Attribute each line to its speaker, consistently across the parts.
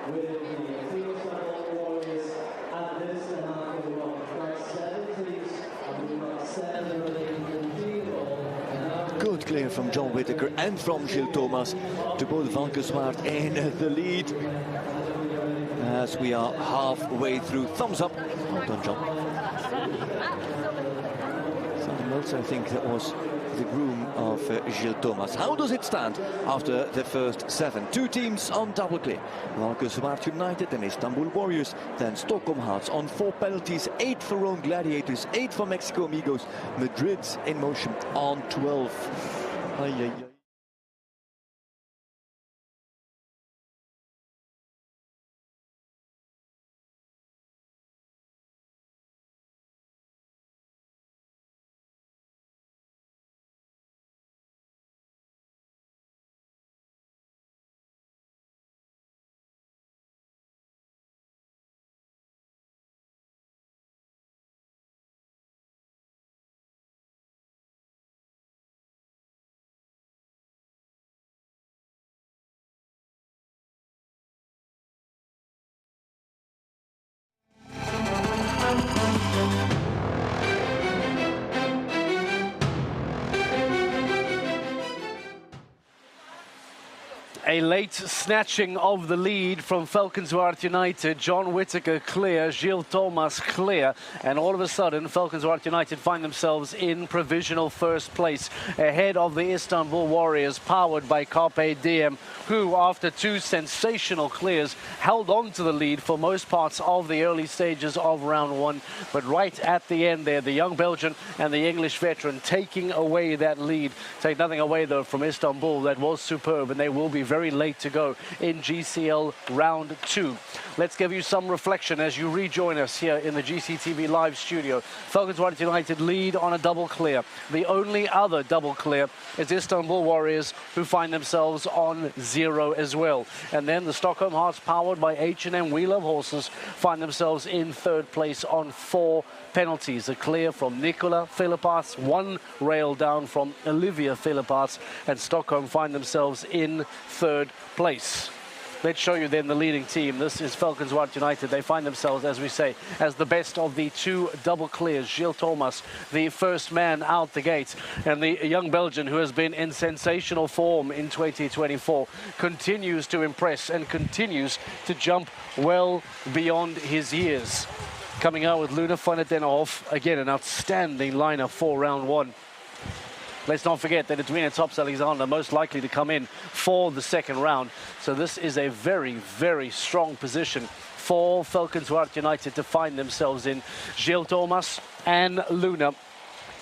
Speaker 1: Good clear from John Whittaker and from Gilles Thomas to both Valkenswaard in the lead. As we are halfway through, thumbs up. Well done, John. Something else, I think that was the groom of Gilles Thomas. How does it stand after the first 7? Two teams on double clear. Valkenswaard United and Istanbul Warriors. Then Stockholm Hearts on 4 penalties, 8 for Rome Gladiators, 8 for Mexico Amigos. Madrid's in motion on 12. Ay, ay, ay.
Speaker 2: A late snatching of the lead from Valkenswaard United. John Whittaker clear, Gilles Thomas clear, and all of a sudden Valkenswaard United find themselves in provisional first place ahead of the Istanbul Warriors, powered by Carpe Diem, who after 2 sensational clears held on to the lead for most parts of the early stages of round 1, but right at the end there, the young Belgian and the English veteran taking away that lead. Take nothing away though from Istanbul, that was superb, and they will be very late to go in GCL round 2. Let's give you some reflection as you rejoin us here in the GCTV live studio. Valkenswaard United lead on a double clear. The only other double clear is Istanbul Warriors, who find themselves on 0 as well. And then the Stockholm Hearts, powered by H&M We Love Horses, find themselves in 3rd place on 4 penalties. A clear from Nicola Philipparts, 1 rail down from Olivia Philipparts, and Stockholm find themselves in 3rd place. Let's show you then the leading team. This is Valkenswaard United. They find themselves, as we say, as the best of the 2 double clears. Gilles Thomas, the first man out the gate, and the young Belgian, who has been in sensational form in 2024, continues to impress and continues to jump well beyond his years. Coming out with Luna van den Hof, again an outstanding lineup for round 1. Let's not forget that Edwina Tops-Alexander most likely to come in for the 2nd round. So this is a very, very strong position for Valkenswaard United to find themselves in. Gilles Thomas and Luna,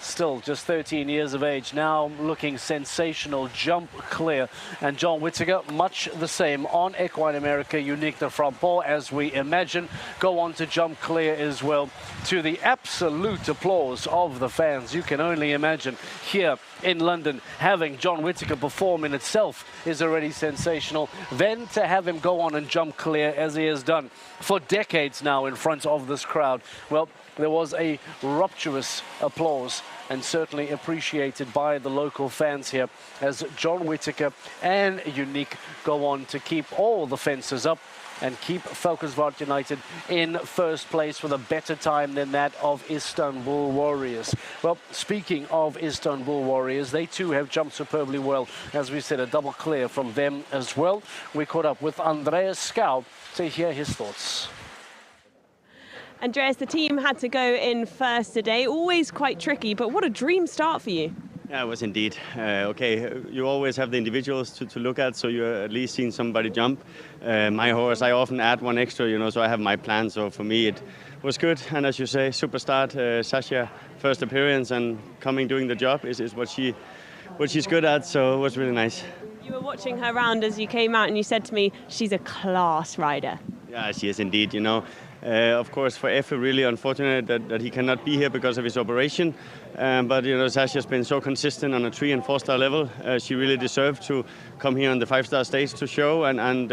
Speaker 2: still just 13 years of age, now looking sensational, jump clear. And John Whittaker, much the same on Equine America Unique de Frapport, as we imagine, go on to jump clear as well, to the absolute applause of the fans. You can only imagine here in London, having John Whittaker perform in itself is already sensational. Then to have him go on and jump clear as he has done for decades now in front of this crowd, well, there was a rapturous applause, and certainly appreciated by the local fans here, as John Whittaker and Unique go on to keep all the fences up and keep Valkenswaard United in 1st place with a better time than that of Istanbul Warriors. Well, speaking of Istanbul Warriors, they too have jumped superbly well. As we said, a double clear from them as well. We caught up with Andreas Skau to hear his thoughts.
Speaker 3: Andreas, the team had to go in first today, always quite tricky, but what a dream start for you.
Speaker 4: Yeah, it was indeed. Okay, you always have the individuals to look at, so you're at least seeing somebody jump. My horse, I often add 1 extra, you know, so I have my plan, so for me it was good. And as you say, super start, Sasha, first appearance and doing the job is what she's good at, so it was really nice.
Speaker 3: You were watching her round as you came out and you said to me, she's a class rider.
Speaker 4: Yeah, she is indeed, you know. Of course, for Effe, really unfortunate that he cannot be here because of his operation. But, you know, Sasha's been so consistent on a 3- and 4-star level. She really deserved to come here on the 5-star stage to show, and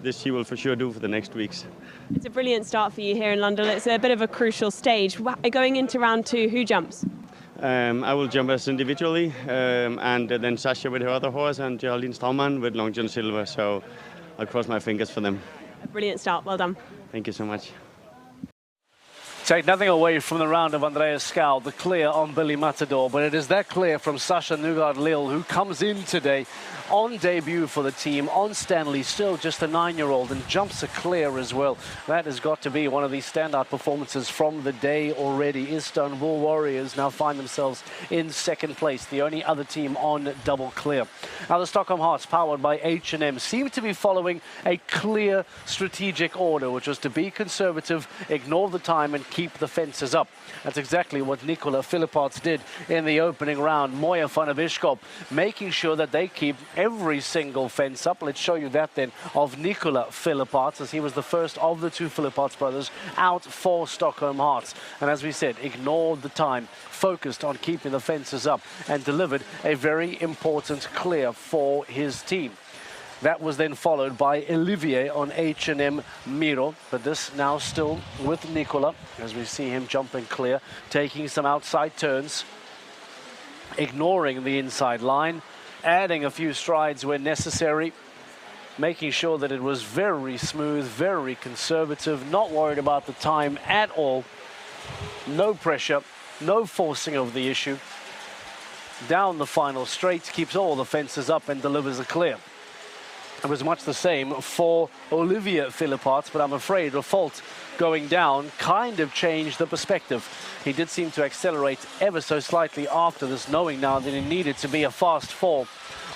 Speaker 4: this she will for sure do for the next weeks.
Speaker 3: It's a brilliant start for you here in London. It's a bit of a crucial stage. Going into round 2, who jumps?
Speaker 4: I will jump as individually, and then Sasha with her other horse, and Geraldine Straumann with Long John Silver. So I'll cross my fingers for them.
Speaker 3: Brilliant start, well done.
Speaker 4: Thank you so much.
Speaker 2: Take nothing away from the round of Andreas Scow, the clear on Billy Matador, but it is that clear from Sasha Nugard-Lil, who comes in today on debut for the team, on Stanley, still just a 9-year-old, and jumps a clear as well. That has got to be one of these standout performances from the day already. Istanbul Warriors now find themselves in second place, the only other team on double clear. Now the Stockholm Hearts, powered by H&M, seem to be following a clear strategic order, which was to be conservative, ignore the time, and keep the fences up. That's exactly what Nikola Filiparts did in the opening round. Moya van der Bischop making sure that they keep every single fence up. Let's show you that then of Nikola Filiparts, as he was the first of the two Filiparts brothers out for Stockholm Hearts. And as we said, ignored the time, focused on keeping the fences up, and delivered a very important clear for his team. That was then followed by Olivier on H&M Miro, but this now still with Nikola, as we see him jumping clear, taking some outside turns, ignoring the inside line, adding a few strides when necessary, making sure that it was very smooth, very conservative, not worried about the time at all, no pressure, no forcing of the issue. Down the final straight, keeps all the fences up and delivers a clear. It was much the same for Olivier Filiparts, but I'm afraid a fault going down kind of changed the perspective. He did seem to accelerate ever so slightly after this, knowing now that it needed to be a fast fall.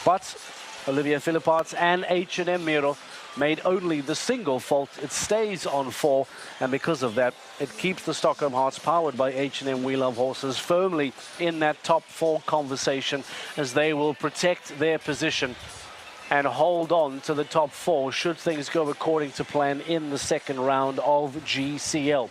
Speaker 2: But Olivier Filiparts and H&M Miro made only the single fault. It stays on 4, and because of that, it keeps the Stockholm Hearts, powered by H&M We Love Horses, firmly in that top 4 conversation, as they will protect their position and hold on to the top 4 should things go according to plan in the second round of GCL.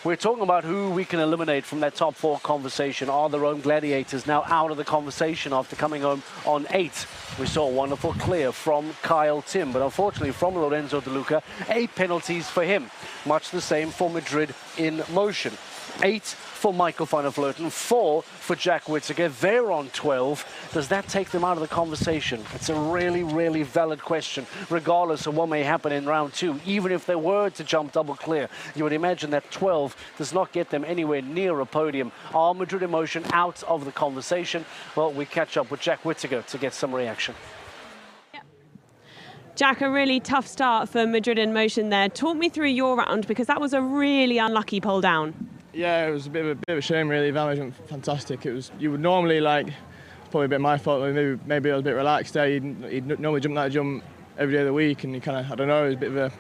Speaker 2: We're talking about who we can eliminate from that top 4 conversation. Are the Rome Gladiators now out of the conversation after coming home on 8? We saw a wonderful clear from Kyle Tim, but unfortunately from Lorenzo De Luca, 8 penalties for him. Much the same for Madrid in motion. 8 for Michael van der Vleuten, 4 for Jack Whittaker. They're on 12. Does that take them out of the conversation? It's a really, really valid question, regardless of what may happen in round 2. Even if they were to jump double clear, you would imagine that 12 does not get them anywhere near a podium. Are Madrid in motion out of the conversation? Well, we catch up with Jack Whittaker to get some reaction.
Speaker 3: Jack, a really tough start for Madrid in motion there. Talk me through your round, because that was a really unlucky pole down.
Speaker 5: Yeah, it was a bit of a shame really. Van went fantastic. It was, you would normally, like, it's probably a bit my fault, maybe I was a bit relaxed there. He'd normally jump that jump every day of the week, and he kind of, I don't know, it was a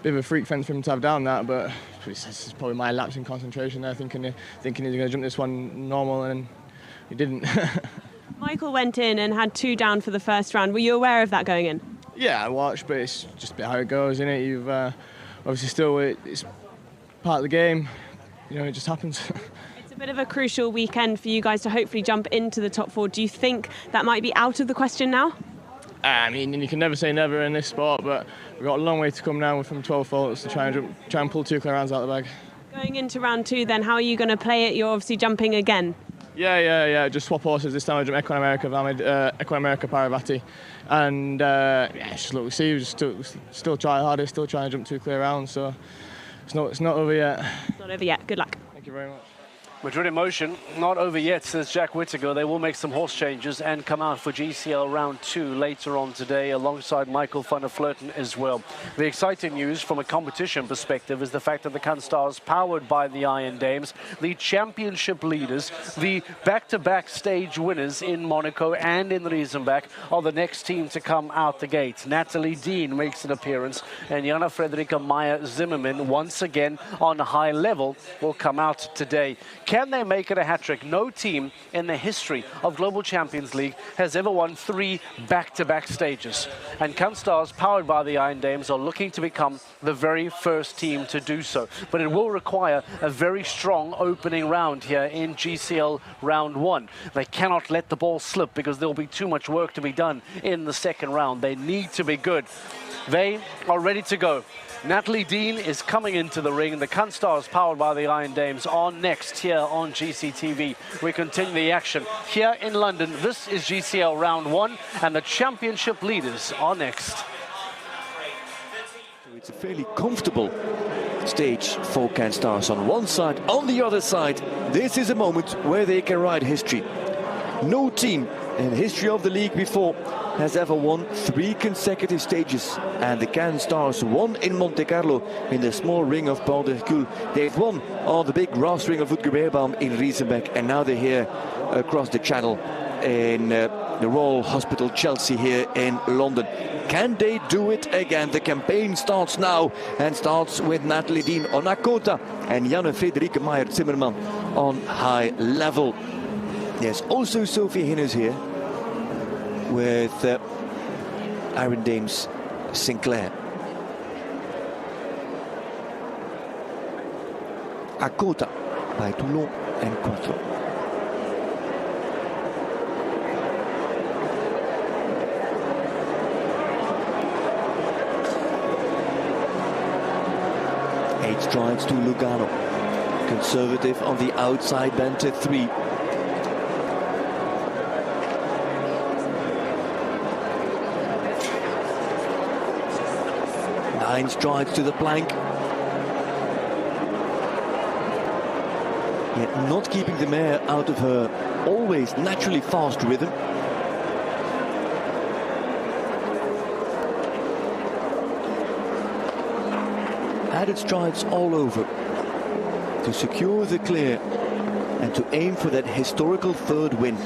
Speaker 5: bit of a freak fence for him to have down that, but it's probably my lapse in concentration there, thinking he was going to jump this one normal, and he didn't.
Speaker 3: Michael went in and had 2 down for the first round. Were you aware of that going in?
Speaker 5: Yeah, I watched, but it's just a bit how it goes, isn't it? You've obviously still, it's part of the game. You know, it just happens.
Speaker 3: It's a bit of a crucial weekend for you guys to hopefully jump into the top 4. Do you think that might be out of the question now?
Speaker 5: I mean, you can never say never in this sport, but we've got a long way to come now from 12 faults to try and pull 2 clear rounds out of the bag.
Speaker 3: Going into round 2 then, how are you going to play it? You're obviously jumping again.
Speaker 5: Yeah. Just swap horses this time. I jump Equine America Paravati, and just look, we see. We just still try harder, still trying to jump 2 clear rounds. So it's not over yet.
Speaker 3: It's not over yet. Good luck.
Speaker 5: Thank you very much.
Speaker 2: Madrid in motion, not over yet, says Jack Whittaker. They will make some horse changes and come out for GCL round 2 later on today, alongside Michael van der Vleuten as well. The exciting news from a competition perspective is the fact that the Canstars, powered by the Iron Dames, the championship leaders, the back-to-back stage winners in Monaco and in Riesenbach, are the next team to come out the gate. Natalie Dean makes an appearance, and Jana Frederica Meyer-Zimmermann, once again on a high level, will come out today. Can they make it a hat-trick? No team in the history of Global Champions League has ever won 3 back-to-back stages. And Canstars, powered by the Iron Dames, are looking to become the very first team to do so. But it will require a very strong opening round here in GCL round 1. They cannot let the ball slip, because there will be too much work to be done in the second round. They need to be good. They are ready to go. Natalie Dean is coming into the ring. The Canstars, powered by the Iron Dames, are next here on GCTV. We continue the action here in London. This is GCL round 1, and the championship leaders are next.
Speaker 1: It's a fairly comfortable stage for Can Stars on one side. On the other side, this is a moment where they can write history. No team in the history of the league before has ever won 3 consecutive stages, and the Can Stars won in Monte Carlo in the small ring of Paul d'Hercule. They've won on the big grass ring of Woodgebeerbaum in Riesenbeck, and now they're here across the channel in the Royal Hospital Chelsea here in London. Can they do it again? The campaign starts now, and starts with Nathalie Dean on Akota and Janne Frederike Meijer-Zimmerman on high level. There's also Sophie Hinnes here with Iron Dames Sinclair. Akota by Toulon and Quattro. Eight strides to Lugano. Conservative on the outside bend to 3. Nine strides to the plank. Yet not keeping the mare out of her always naturally fast rhythm. Added strides all over to secure the clear and to aim for that historical 3rd win.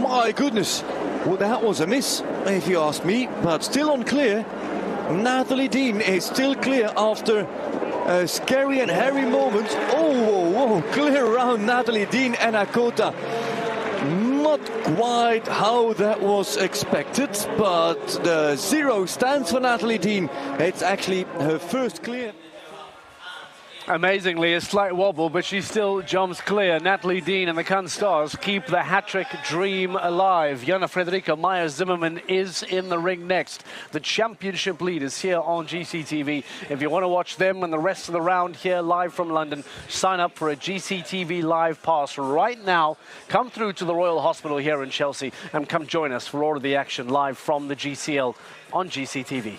Speaker 1: My goodness, well, that was a miss, if you ask me, but still unclear. Nathalie Dean is still clear after a scary and hairy moment. Oh, clear around Nathalie Dean and Akota. Not quite how that was expected, but the 0 stands for Nathalie Dean. It's actually her first clear.
Speaker 2: Amazingly, a slight wobble, but she still jumps clear. Nathalie Dean and the Can Stars keep the hat-trick dream alive. Janne Frederike Meijer-Zimmerman is in the ring next. The championship leaders here on GCTV. If you want to watch them and the rest of the round here live from London, sign up for a GCTV live pass right now. Come through to the Royal Hospital here in Chelsea and come join us for all of the action live from the GCL on GCTV.